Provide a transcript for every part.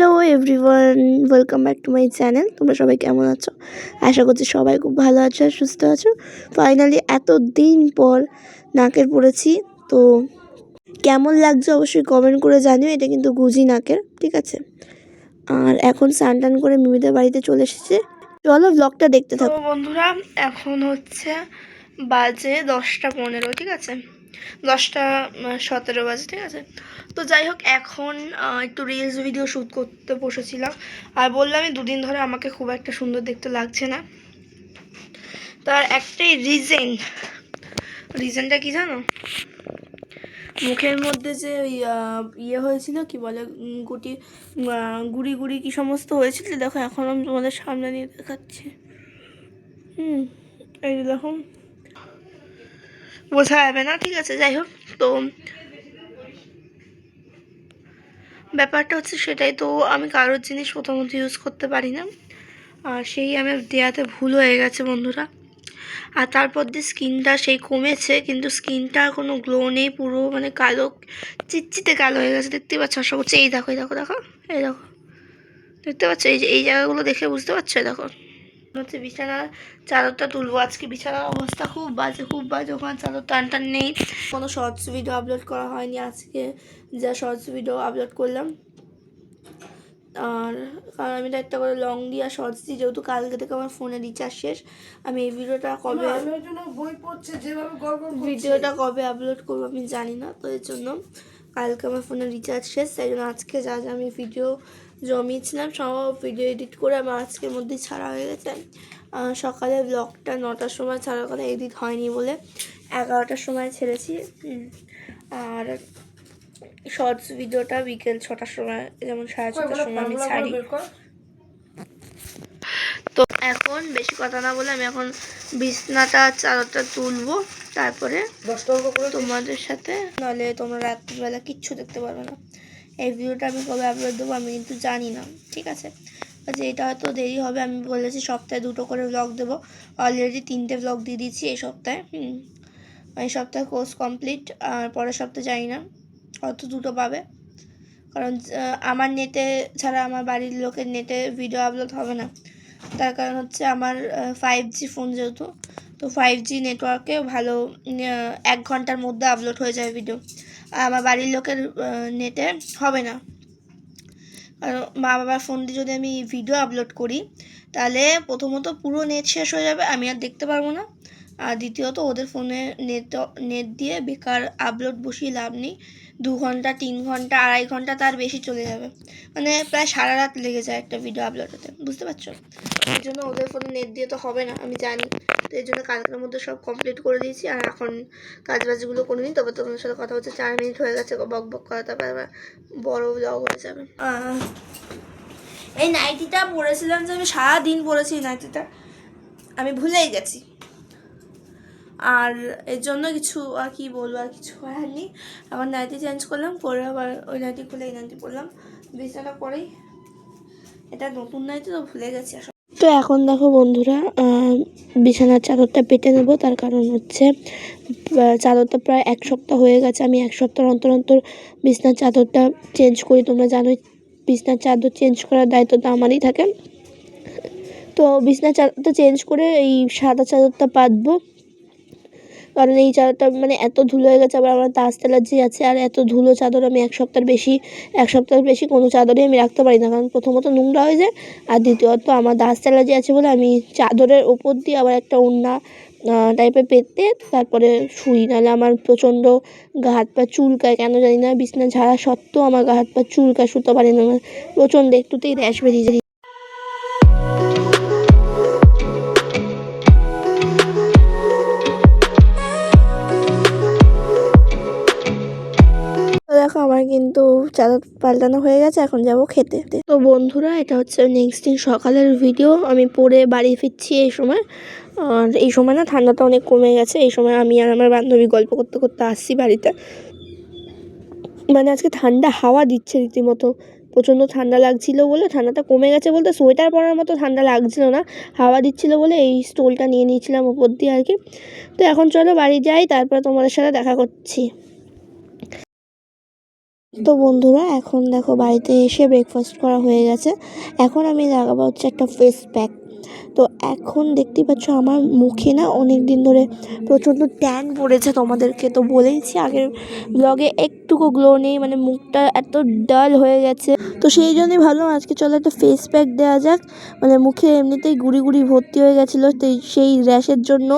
Hello everyone, welcome back to my channel. তোমরা সবাই কেমন আছো? আশা করছি সবাই খুব ভালো আছো আর সুস্থ আছো। ফাইনালি এত দিন পর নাকের পড়েছি, তো কেমন লাগছে অবশ্যই কমেন্ট করে জানিও। এটা কিন্তু গুজি নাকের, ঠিক আছে? আর এখন স্নান টান করে মিমিদের বাড়িতে চলে এসেছে। চলো ব্লগটা দেখতে থাকো। বন্ধুরা, এখন হচ্ছে বাজে 10:15, ঠিক আছে? 10:17 বাজে, ঠিক আছে? তো যাই হোক, এখন একটু রিলস ভিডিও শ্যুট করতে বসেছিলাম। আর বললামই দুদিন ধরে আমাকে খুব একটা সুন্দর দেখতে লাগছে না। তার একটাই রিজনটা কি জানো? মুখের মধ্যে যে ইয়ে হয়েছিল, কি বলে, গুড়ি গুড়ি কি সমস্ত হয়েছিল, দেখো এখন আমি তোমাদের সামনে নিয়ে দেখাচ্ছি। এই দেখো, বোঝা যাবে না, ঠিক আছে? যাই হোক, তো ব্যাপারটা হচ্ছে সেটাই। তো আমি কারোর জিনিস প্রথমত ইউজ করতে পারি না, আর সেই আমার দেওয়াতে ভুল হয়ে গেছে বন্ধুরা। আর তারপর দিয়ে স্কিনটা সেই কমেছে, কিন্তু স্কিনটা কোনো গ্লো নেই, পুরো মানে কালো, চিটচিটে কালো হয়ে গেছে। দেখতে পাচ্ছ? আশা করছি এই দেখো, এই দেখো, দেখো, এই দেখো, দেখতে পাচ্ছ? এই যে এই জায়গাগুলো দেখে বুঝতে পারছো? দেখো, হচ্ছে বিছানার চাদরটা তুলবো আজকে। বিছানার অবস্থা খুব বাজে, খুব বাজে। ওখানে চাদর টান নেই, কোনো শর্টস ভিডিও আপলোড করা হয়নি আজকে। যা শর্টস ভিডিও আপলোড করলাম, আর কারণ আমি একটা করে লং দিয়ে আর শর্টস দিই, যেহেতু কালকে থেকে আমার ফোনে রিচার্জ শেষ। আমি এই ভিডিওটা কবে আপলোড করবো আমি জানি না, তো এর জন্য কালকে আমার ফোনে রিচার্জ শেষ। তাই জন্য আজকে যা যা আমি ভিডিও জমিয়েছিলাম সব ভিডিও এডিট করে আমার আজকের মধ্যেই ছাড়া হয়ে গেছে। সকালে ব্লগটা 9টার সময় ছাড়ার কথা, এডিট হয়নি বলে 11টার সময় ছেড়েছি। আর শর্টস ভিডিওটা বিকেল 6টার সময়, যেমন 6:30টার সময় আমি ছাড়ি। তো এখন বেশি কথা না বলে আমি এখন বিছনাটা চাদরটা তুলবো, তারপরে তোমাদের সাথে, নাহলে তোমরা রাত্রিবেলা কিচ্ছু দেখতে পারবে না। এই ভিডিওটা আমি কবে আপলোড দেবো আমি কিন্তু জানি না, ঠিক আছে? আচ্ছা, এটা হয়তো দেরি হবে। আমি বলেছি সপ্তাহে 2টো করে ব্লগ দেবো। অলরেডি 3টে ব্লগ দিয়ে দিচ্ছি এই সপ্তাহে। এই সপ্তাহে কোর্স কমপ্লিট, আর পরের সপ্তাহে জানি না হয়তো 2টো পাবে, কারণ আমার নেটে ছাড়া আমার বাড়ির লোকের নেটে ভিডিও আপলোড হবে না। তার কারণ হচ্ছে আমার 5G ফোন যেহেতু, তো 5G নেটওয়ার্কে ভালো 1 ঘন্টার মধ্যে আপলোড হয়ে যায় ভিডিও। আর আমার বাড়ির লোকের নেটে হবে না, কারণ মা বাবার ফোন দিয়ে যদি আমি ভিডিও আপলোড করি তাহলে প্রথমত পুরো নেট শেষ হয়ে যাবে, আমি আর দেখতে পারবো না। আর দ্বিতীয়ত ওদের ফোনে নেট দিয়ে বেকার আপলোড বসিয়ে লাভ নেই। 2 ঘন্টা, 3 ঘন্টা, 2.5 ঘন্টা তার বেশি চলে যাবে, মানে প্রায় সারা রাত লেগে যায় একটা ভিডিও আপলোড হতে, বুঝতে পারছো? এই জন্য ওদের ফোনে নেট দিয়ে তো হবে না, আমি জানি। তো এই জন্য কালকের মধ্যে সব কমপ্লিট করে দিয়েছি। আর এখন কাজবাজগুলো করে নিই, তবে তোমাদের সাথে কথা হচ্ছে। 4 মিনিট হয়ে গেছে বক বক করা, তারপর আবার বড় ব্লগ হয়ে যাবে। এই নাইটিটা পরেছিলাম যে, আমি সারাদিন পরেছি এই নাইটিটা, আমি ভুলেই গেছি। আর এর জন্য কিছু আর কি বলবো, আর কিছু হয়নি। আমার নাইটি চেঞ্জ করলাম, করে আবার ওই নাইটি খুলে এই নাইটি পরলাম। বিছানা পরেই, এটা নতুন নাইটি তো ভুলে গেছি আসলে। তো এখন দেখো বন্ধুরা, বিছানার চাদরটা পেতে নেবো। তার কারণ হচ্ছে চাদরটা প্রায় 1 সপ্তাহ হয়ে গেছে। আমি 1 সপ্তাহ অন্তর অন্তর বিছানার চাদরটা চেঞ্জ করি। তোমরা জানোই বিছানার চাদর চেঞ্জ করার দায়িত্বটা আমারই থাকে। তো বিছানার চাদরটা চেঞ্জ করে এই সাদা চাদরটা পাতবো, কারণ এই চাদরটা মানে এত ধুলো হয়ে গেছে। আবার আমার ডাস্ট অ্যালার্জি আছে, আর এত ধুলো চাদর আমি এক সপ্তাহের বেশি কোনো চাদরই আমি রাখতে পারি না, কারণ প্রথমত নোংরা হয়ে যায়, আর দ্বিতীয়ত আমার ডাস্ট অ্যালার্জি আছে বলে আমি চাদরের ওপর দিয়ে আবার একটা ওড়না টাইপের পেতে তারপরে শুই, নাহলে আমার প্রচণ্ড গা হাত পা চুলকায়, কেন জানি না। বিছানা ঝাড়া সত্ত্বেও আমার গা হাত পা চুলকায়, শুতে পারি না, আমার প্রচণ্ড একটুতেই র্যাশ বেরিয়ে যায়। দেখো আমার কিন্তু চাদর পাল্টানো হয়ে গেছে, এখন যাব খেতে। তো বন্ধুরা, এটা হচ্ছে নেক্সট দিন সকালের ভিডিও। আমি পরে বাড়ি ফিরছি এই সময়, আর এই সময় না ঠান্ডাটা অনেক কমে গেছে। এই সময় আমি আর আমার বান্ধবী গল্প করতে করতে আসছি বাড়িতে। মানে আজকে ঠান্ডা হাওয়া দিচ্ছে রীতিমতো, প্রচণ্ড ঠান্ডা লাগছিল বলে, ঠান্ডাটা কমে গেছে বলতে সোয়েটার পরার মতো ঠান্ডা লাগছিল না, হাওয়া দিচ্ছিল বলে এই স্টোলটা নিয়ে নিয়েছিলাম ওপর দিয়ে আর কি। তো এখন চলো বাড়ি যাই, তারপরে তোমাদের সাথে দেখা করছি। তো বন্ধুরা এখন দেখো বাড়িতে এসে ব্রেকফাস্ট করা হয়ে গেছে। এখন আমি লাগাবো হচ্ছে একটা ফেস প্যাক। তো এখন দেখতেই পাচ্ছ আমার মুখে না অনেক দিন ধরে প্রচণ্ড ট্যান পড়েছে, তোমাদেরকে তো বলেইছি আগের ব্লগে, একটুকু গ্লো নেই, মানে মুখটা এত ডাল হয়ে গেছে। তো সেই জন্যই ভাবলাম আজকে চলো একটা ফেস প্যাক দেওয়া যাক। মানে মুখে এমনিতেই গুড়ি গুড়ি ভর্তি হয়ে গেছিলো, তো সেই র্যাশের জন্য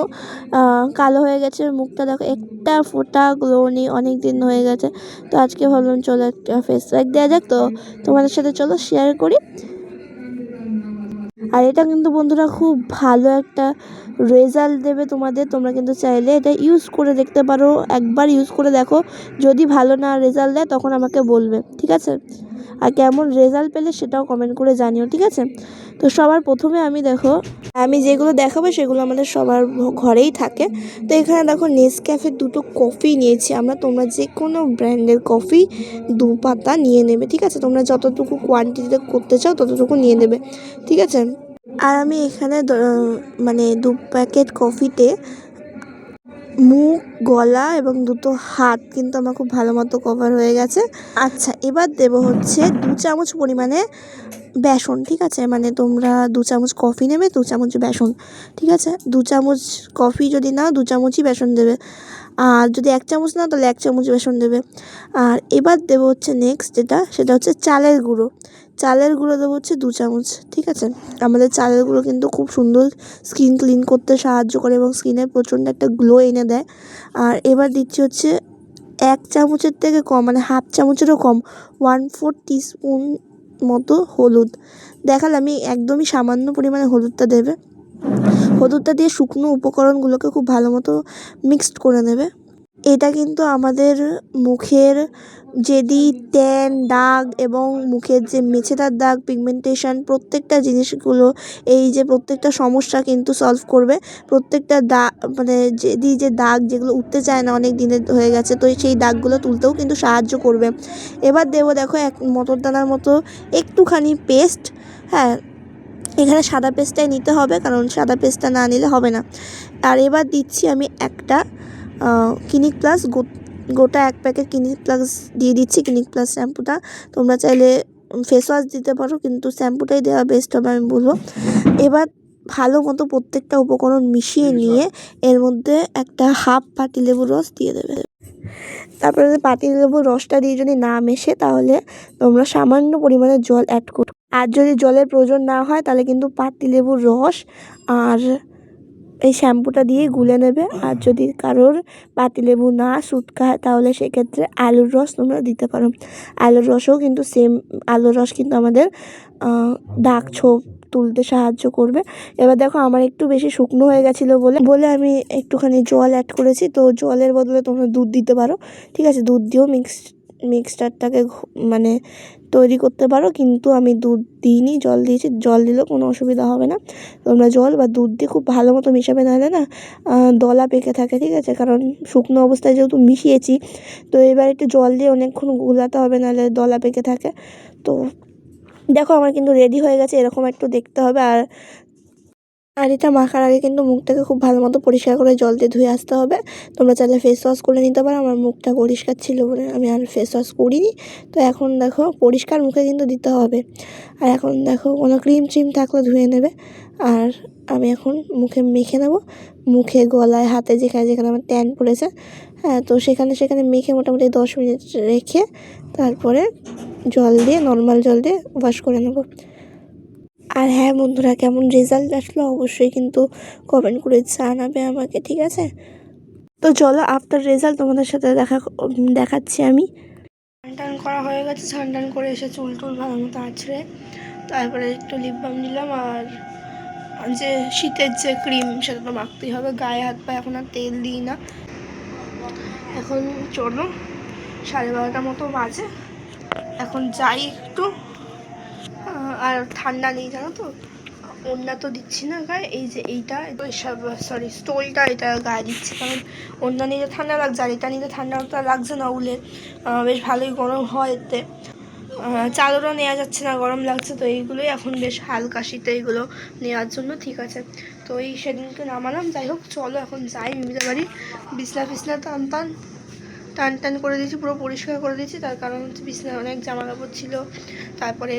কালো হয়ে গেছে মুখটা। দেখো একটা ফোঁটা গ্লো নেই, অনেক দিন হয়ে গেছে। তো আজকে ভাবলাম চলো একটা ফেস প্যাক দেওয়া যাক, তো তোমাদের সাথে চলো শেয়ার করি। আর এটা কিন্তু বন্ধুরা খুব ভালো একটা রেজাল্ট দেবে তোমাদের। তোমরা কিন্তু চাইলে এটা ইউজ করে দেখতে পারো, একবার ইউজ করে দেখো। যদি ভালো না রেজাল্ট দেয় তখন আমাকে বলবে, ঠিক আছে? আর কেমন রেজাল্ট পেলে সেটাও কমেন্ট করে জানিও, ঠিক আছে? তো সবার প্রথমে আমি যেগুলো দেখাবো সেগুলো আমাদের সবার ঘরেই থাকে। তো এখানে দেখো নেসক্যাফের 2টো কফি নিয়েছি আমরা। তোমরা যে কোনো ব্র্যান্ডের কফি 2 পাতা নিয়ে নেবে, ঠিক আছে? তোমরা যতটুকু কোয়ান্টিটিতে করতে চাও ততটুকু নিয়ে নেবে, ঠিক আছে? আর আমি এখানে মানে 2 প্যাকেট কফিতে মুখ, গলা এবং 2টো হাত কিন্তু আমার খুব ভালো মতো কভার হয়ে গেছে। আচ্ছা, এবার দেব হচ্ছে 2 চামচ পরিমাণে বেসন, ঠিক আছে? মানে তোমরা 2 চামচ কফি নেবে, 2 চামচ বেসন, ঠিক আছে? 2 চামচ কফি যদি নাও 2 চামচই বেসন দেবে। আর যদি 1 চামচ নাও তাহলে 1 চামচ বেসন দেবে। আর এবার দেবো হচ্ছে নেক্সট সেটা হচ্ছে চালের গুঁড়ো। চালের গুঁড়ো দেবো হচ্ছে 2 চামচ, ঠিক আছে? আমাদের চালের গুঁড়ো কিন্তু খুব সুন্দর স্কিন ক্লিন করতে সাহায্য করে এবং স্কিনের প্রচণ্ড একটা গ্লো এনে দেয়। আর এবার দিচ্ছি হচ্ছে 1 চামচের থেকে কম, মানে হাফ চামচেরও কম, 1/4 টিস্পুন মতো হলুদ। আমি একদমই সামান্য পরিমাণে হলুদটা দেবে। হলুদটা দিয়ে শুকনো উপকরণগুলোকে খুব ভালো মতো মিক্সড করে নেবে। এটা কিন্তু আমাদের মুখের যেদি ট্যান, দাগ এবং মুখের যে মেছেদার দাগ, পিগমেন্টেশন, প্রত্যেকটা জিনিসগুলো, এই যে প্রত্যেকটা সমস্যা কিন্তু সলভ করবে। প্রত্যেকটা মানে যে দাগ যেগুলো উঠতে চায় না, অনেক দিনের হয়ে গেছে, তো সেই দাগগুলো তুলতেও কিন্তু সাহায্য করবে। এবার দেবো দেখো 1 মটরদানার মতো একটুখানি পেস্ট। হ্যাঁ, এখানে সাদা পেস্টটাই নিতে হবে, কারণ সাদা পেস্টটা না নিলে হবে না। আর এবার দিচ্ছি আমি একটা ক্লিনিক প্লাস, গোটা 1 প্যাকেট ক্লিনিক প্লাস দিয়ে দিচ্ছি। ক্লিনিক প্লাস শ্যাম্পুটা তোমরা চাইলে ফেস ওয়াশ দিতে পারো, কিন্তু শ্যাম্পুটাই দেওয়া বেস্ট হবে আমি বলবো। এবার ভালো মতো প্রত্যেকটা উপকরণ মিশিয়ে নিয়ে এর মধ্যে একটা হাফ পাতিলেবুর রস দিয়ে দেবে। তারপরে পাতিলেবুর রসটা দিয়ে যদি না মেশে তাহলে তোমরা সামান্য পরিমাণে জল অ্যাড করো। আর যদি জলের প্রয়োজন না হয় তাহলে কিন্তু পাতিলেবুর রস আর এই শ্যাম্পুটা দিয়ে গুলে নেবে। আর যদি কারোর পাতিলেবু না স্যুট খায় তাহলে সেক্ষেত্রে আলুর রস তোমরা দিতে পারো। আলুর রসও কিন্তু আলুর রস কিন্তু আমাদের দাগ ছোপ তুলতে সাহায্য করবে। এবার দেখো আমার একটু বেশি শুকনো হয়ে গেছিলো বলে আমি একটুখানি জল অ্যাড করেছি। তো জলের বদলে তোমরা দুধ দিতে পারো, ঠিক আছে? দুধ দিয়েও মিক্সচারটাকে মানে তৈরি করতে পারো, কিন্তু আমি দুধ দিইনি, জল দিয়েছি। জল দিলেও কোনো অসুবিধা হবে না। তোমরা জল বা দুধ দিয়ে খুব ভালো মতো মিশাবে, নাহলে না দলা পেকে থাকে, ঠিক আছে? কারণ শুকনো অবস্থায় যেহেতু মিশিয়েছি, তো এবার একটু জল দিয়ে অনেকক্ষণ গুলাতে হবে, নাহলে দলা পেকে থাকে। তো দেখো আমার কিন্তু রেডি হয়ে গেছে, এরকম একটু দেখতে হবে। আর এটা মাখার আগে কিন্তু মুখটাকে খুব ভালো মতো পরিষ্কার করে জল দিয়ে ধুয়ে আসতে হবে। তোমরা চাইলে ফেস ওয়াশ করে নিতে পারো, আমার মুখটা পরিষ্কার ছিল বলে আমি আর ফেস ওয়াশ করিনি। তো এখন দেখো পরিষ্কার মুখে কিন্তু দিতে হবে। আর এখন দেখো কোনো ক্রিম থাকলে ধুয়ে নেবে। আর আমি এখন মুখে মেখে নেব, মুখে, গলায়, হাতে, যেখানে আমার ট্যান পড়েছে, হ্যাঁ, তো সেখানে মেখে মোটামুটি 10 মিনিট রেখে তারপরে নর্মাল জল দিয়ে ওয়াশ করে নেব। আর হ্যাঁ বন্ধুরা, কেমন রেজাল্ট আসলো অবশ্যই কিন্তু কমেন্ট করে জানাবে আমাকে, ঠিক আছে? তো চলো আফটার রেজাল্ট তোমাদের সাথে দেখাচ্ছি আমি। স্নান করা হয়ে গেছে, স্নান করে এসে চুল ভালো মতো আছড়ে তারপরে একটু লিপ বাম নিলাম। আর যে শীতের যে ক্রিম সেটা তো মাখতেই হবে গায়ে, হাত পায়ে। এখন আর তেল দিই না। এখন চলো 12:30 মতো বাজে, এখন যাই একটু। আর ঠান্ডা নেই জানো তো, ওড়না তো দিচ্ছি না গায়ে, এই যে এইটা স্টোলটা এটা গায়ে দিচ্ছি, কারণ ওড়না নিলে ঠান্ডা লাগছে, আর এটা নিলে ঠান্ডাটা লাগছে না। উলের বেশ ভালোই গরম হয় এতে। চাদরও নেওয়া যাচ্ছে না, গরম লাগছে। তো এইগুলোই এখন বেশ হালকা শীতে এইগুলো নেওয়ার জন্য, ঠিক আছে? তো সেদিনকে নামালাম। যাই হোক চলো এখন যাই মিমিদের বাড়ি, বিছনা টান টান টান করে দিয়েছি, পুরো পরিষ্কার করে দিয়েছি। তার কারণ হচ্ছে বিছানায় অনেক জামা কাপড় ছিল, তারপরে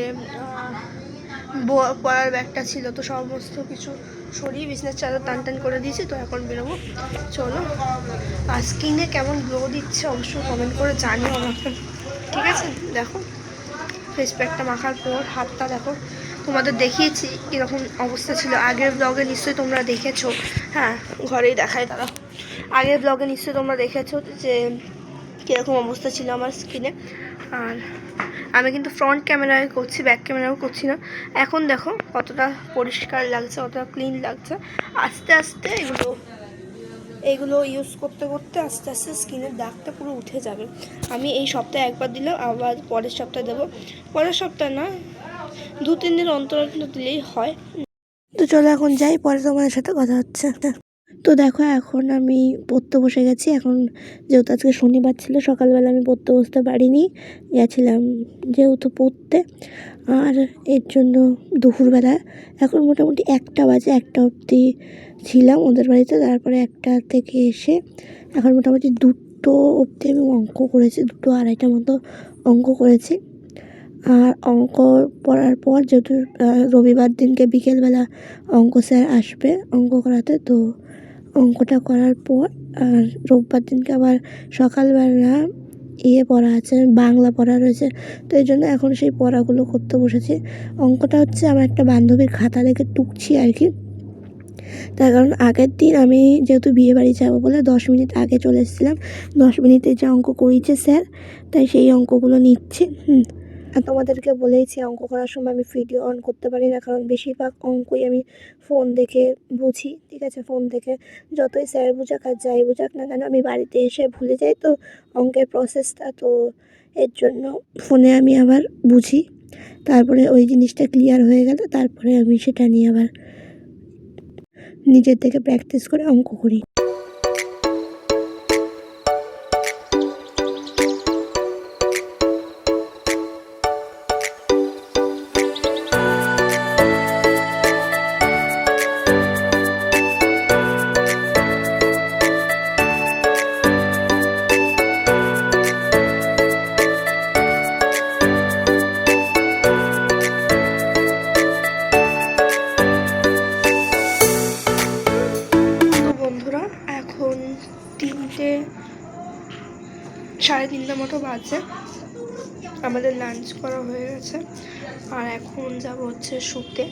পড়ার ব্যাগটা ছিল, তো সমস্ত কিছু সরিয়ে বিছানার চাদর টান টান করে দিয়েছি। তো এখন বেরোবো, চলো। আর স্কিনে কেমন গ্লো দিচ্ছে অবশ্যই কমেন্ট করে জানিও আমাকে, ঠিক আছে? দেখো ফেস প্যাকটা মাখার পর হাতটা দেখো, তোমাদের দেখিয়েছি কীরকম অবস্থা ছিল আগের ব্লগে, নিশ্চয়ই তোমরা দেখেছো। হ্যাঁ, ঘরেই দেখায় তারা। আগের ব্লগে নিশ্চয়ই তোমরা দেখেছো যে কীরকম অবস্থা ছিল আমার স্কিনে। আর আমি কিন্তু ফ্রন্ট ক্যামেরায় করছি, ব্যাক ক্যামেরাও করছি না। এখন দেখো কতটা পরিষ্কার লাগছে, কতটা ক্লিন লাগছে। আস্তে আস্তে এগুলো ইউজ করতে করতে আস্তে আস্তে স্কিনের দাগটা পুরো উঠে যাবে। আমি এই সপ্তাহে একবার দিলাম, আবার পরের সপ্তাহে দেবো। পরের সপ্তাহে না, 2-3 দিন অন্তর অন্তর দিলেই হয়। তো চলো এখন যাই, পরে তোমাদের সাথে কথা হচ্ছে। তো দেখো এখন আমি পড়তে বসে গেছি। এখন যেহেতু আজকে শনিবার ছিল, সকালবেলা আমি পড়তে বসতে পারিনি, গেছিলাম যেহেতু পড়তে। আর এর জন্য দুপুরবেলা এখন মোটামুটি 1টা বাজে, 1টা অবধি ছিলাম ওদের বাড়িতে। তারপরে 1টা থেকে এসে এখন মোটামুটি 2টো অবধি আমি অঙ্ক করেছি, 2টো 2:30টার মতো অঙ্ক করেছি। আর অঙ্ক পড়ার পর যেহেতু রবিবার দিনকে বিকেলবেলা অঙ্ক স্যার আসবে অঙ্ক করাতে, তো অঙ্কটা করার পর আর রোববার দিনকে আবার সকালবেলা পড়া আছে, বাংলা পড়া রয়েছে। তো এই জন্য এখন সেই পড়াগুলো করতে বসেছি। অঙ্কটা হচ্ছে আমার একটা বান্ধবীর খাতা দেখে টুকছি আর কি। তার কারণ আগের দিন আমি যেহেতু বিয়েবাড়ি যাবো বলে 10 মিনিট আগে চলে এসেছিলাম, 10 মিনিটে যে অঙ্ক করিয়েছে স্যার, তাই সেই অঙ্কগুলো নিচ্ছি। আর তোমাদেরকে বলেইছি অঙ্ক করার সময় আমি ভিডিও অন করতে পারি না, কারণ বেশিরভাগ অঙ্কই আমি ফোন দেখে বুঝি, ঠিক আছে? ফোন দেখে যতই স্যার বুঝাক আর যাই বুঝাক না কেন, আমি বাড়িতে এসে ভুলে যাই তো অঙ্কের প্রসেসটা। তো এর জন্য ফোনে আমি আবার বুঝি, তারপরে ওই জিনিসটা ক্লিয়ার হয়ে গেলে তারপরে আমি সেটা নিয়ে আবার নিজের থেকে প্র্যাকটিস করে অঙ্ক করি। এখন 3:30 মতো বাজে, আমাদের লাঞ্চ করা হয়ে গেছে। আর এখন যাব হচ্ছে শুতে,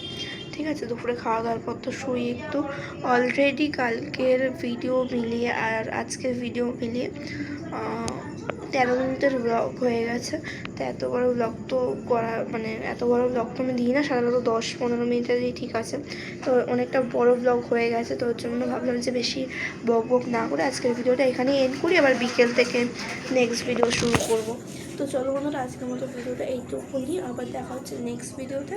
ঠিক আছে? দুপুরে খাওয়া দাওয়ার পর তো শুই একটু। অলরেডি কালকের ভিডিও মিলিয়ে আর আজকের ভিডিও মিলিয়ে 13 মিনিটের ব্লগ হয়ে গেছে। তো এত বড় ব্লগ তো করা, মানে এত বড় ব্লগ তো আমি দিই না, সাধারণত 10-15 মিনিটেরই ঠিক আছে। তো অনেকটা বড় ব্লগ হয়ে গেছে, তো ওর জন্য ভাবলাম যে বেশি বক না করে আজকের ভিডিওটা এখানেই এন্ড করি, আবার বিকেল থেকে নেক্সট ভিডিও শুরু করব। তো চলো বন্ধুরা, আজকের মতো ভিডিওটা এইটুকুনি, আবার দেখা হচ্ছে নেক্সট ভিডিওতে।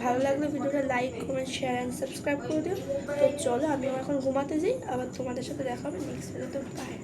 ভালো লাগলে ভিডিওটা like, comment, share and subscribe করে দিও। তো চলো আমিও এখন ঘুমাতে যাই, আবার তোমাদের সাথে দেখা হবে নেক্সট ভিডিওতে। বাই।